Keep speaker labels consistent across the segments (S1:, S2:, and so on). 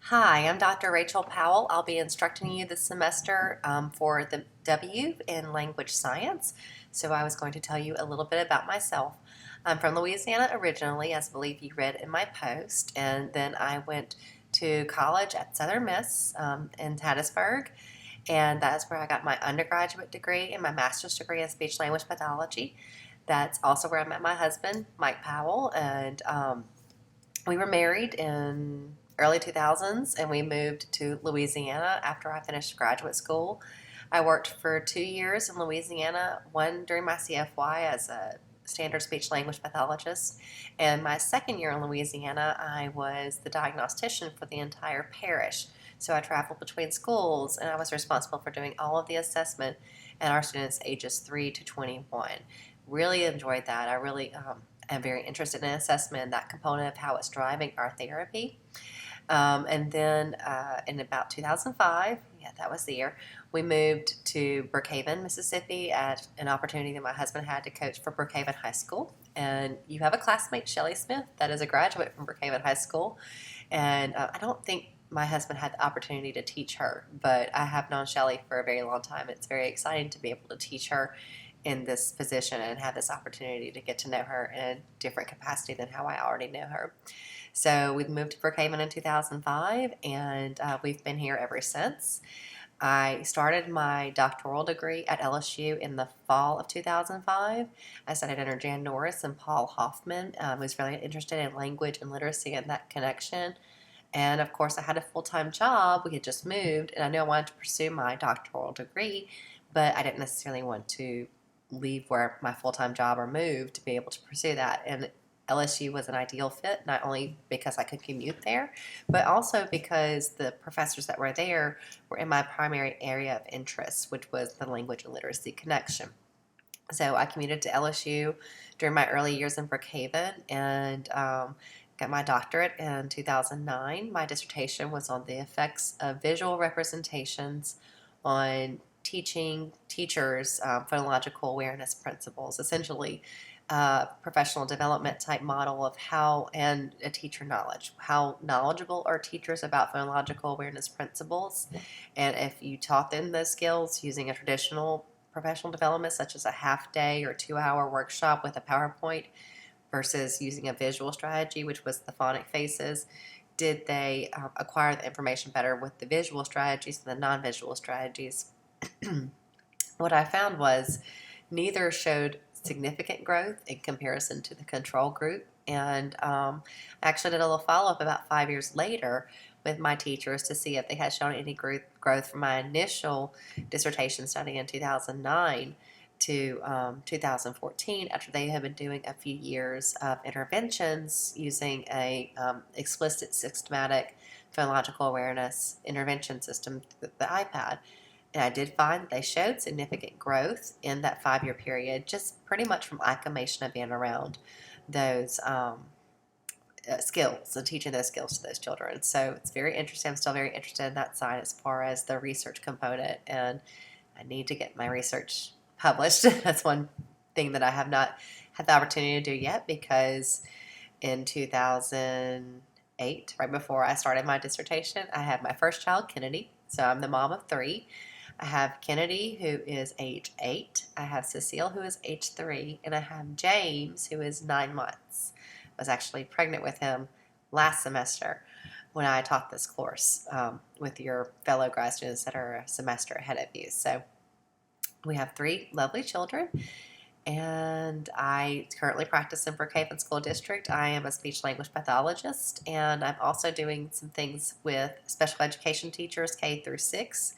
S1: Hi, I'm Dr. Rachel Powell. I'll be instructing you this semester for the W in language science. So I was going to tell you a little bit about myself. I'm from Louisiana originally, as I believe you read in my post, and then I went to college at Southern Miss in Hattiesburg, and that's where I got my undergraduate degree and my master's degree in speech language pathology. That's also where I met my husband, Mike Powell, and we were married in early 2000s and we moved to Louisiana after I finished graduate school. I worked for 2 years in Louisiana, one during my CFY as a standard speech language pathologist, and my second year in Louisiana, I was the diagnostician for the entire parish. So I traveled between schools and I was responsible for doing all of the assessment at our students ages 3 to 21. Really enjoyed that. I really am very interested in assessment, that component of how it's driving our therapy. And then in about 2005, yeah, that was the year, we moved to Brookhaven, Mississippi at an opportunity that my husband had to coach for Brookhaven High School. And you have a classmate, Shelly Smith, that is a graduate from Brookhaven High School. And I don't think my husband had the opportunity to teach her, but I have known Shelly for a very long time. It's very exciting to be able to teach her in this position and have this opportunity to get to know her in a different capacity than how I already know her. So we moved to Brookhaven in 2005, and we've been here ever since. I started my doctoral degree at LSU in the fall of 2005. I studied under Jan Norris and Paul Hoffman. I was really interested in language and literacy and that connection. And of course, I had a full time job. We had just moved, and I knew I wanted to pursue my doctoral degree, but I didn't necessarily want to leave where my full time job or move to be able to pursue that. And LSU was an ideal fit, not only because I could commute there, but also because the professors that were there were in my primary area of interest, which was the language and literacy connection. So I commuted to LSU during my early years in Brookhaven and got my doctorate in 2009. My dissertation was on the effects of visual representations on teaching teachers phonological awareness principles, essentially professional development type model of how, and a teacher knowledge, how knowledgeable are teachers about phonological awareness principles, and if you taught them those skills using a traditional professional development, such as a half day or 2 hour workshop with a PowerPoint, versus using a visual strategy, which was the phonic faces. Did they acquire the information better with the visual strategies than the non visual strategies? What I found was neither showed significant growth in comparison to the control group. And I actually did a little follow up about 5 years later with my teachers to see if they had shown any growth from my initial dissertation study in 2009 to 2014, after they had been doing a few years of interventions using a explicit systematic phonological awareness intervention system, the iPad. And I did find that they showed significant growth in that 5 year period, just pretty much from acclimation of being around those skills and teaching those skills to those children. So it's very interesting. I'm still very interested in that side as far as the research component, and I need to get my research published. That's one thing that I have not had the opportunity to do yet, because in 2008, right before I started my dissertation, I had my first child, Kennedy. So I'm the mom of three. I have Kennedy, who is age 8. I have Cecile, who is age 3. And I have James, who is 9 months. I was actually pregnant with him last semester when I taught this course with your fellow grad students that are a semester ahead of you. So we have 3 lovely children, and I currently practice in Brookhaven School District. I am a speech language pathologist, and I'm also doing some things with special education teachers K through 6.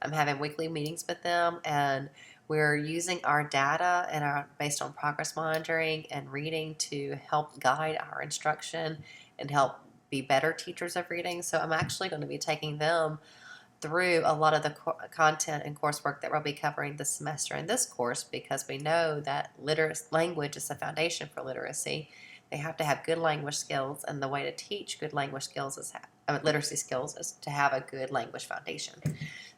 S1: I'm having weekly meetings with them, and we're using our data and based on progress monitoring and reading to help guide our instruction and help be better teachers of reading. So I'm actually going to be taking them through a lot of the content and coursework that we'll be covering this semester in this course, because we know that language is the foundation for literacy. They have to have good language skills, and the way to teach good language skills is literacy skills is to have a good language foundation.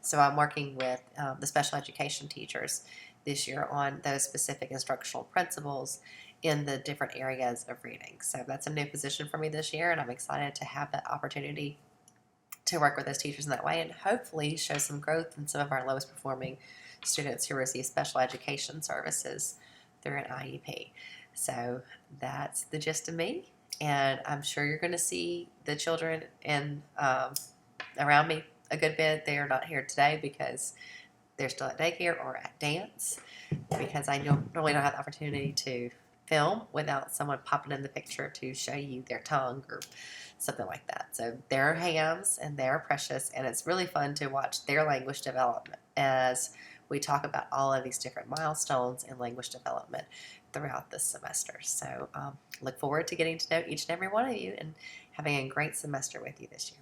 S1: So I'm working with the special education teachers this year on those specific instructional principles in the different areas of reading. So that's a new position for me this year, and I'm excited to have that opportunity to work with those teachers in that way and hopefully show some growth in some of our lowest performing students who receive special education services through an IEP. So that's the gist of me, and I'm sure you're going to see the children in around me a good bit. They are not here today because they're still at daycare or at dance, because I normally don't have the opportunity to film without someone popping in the picture to show you their tongue or something like that. So they're hams and they're precious, and it's really fun to watch their language development as we talk about all of these different milestones in language development throughout this semester. So look forward to getting to know each and every one of you and having a great semester with you this year.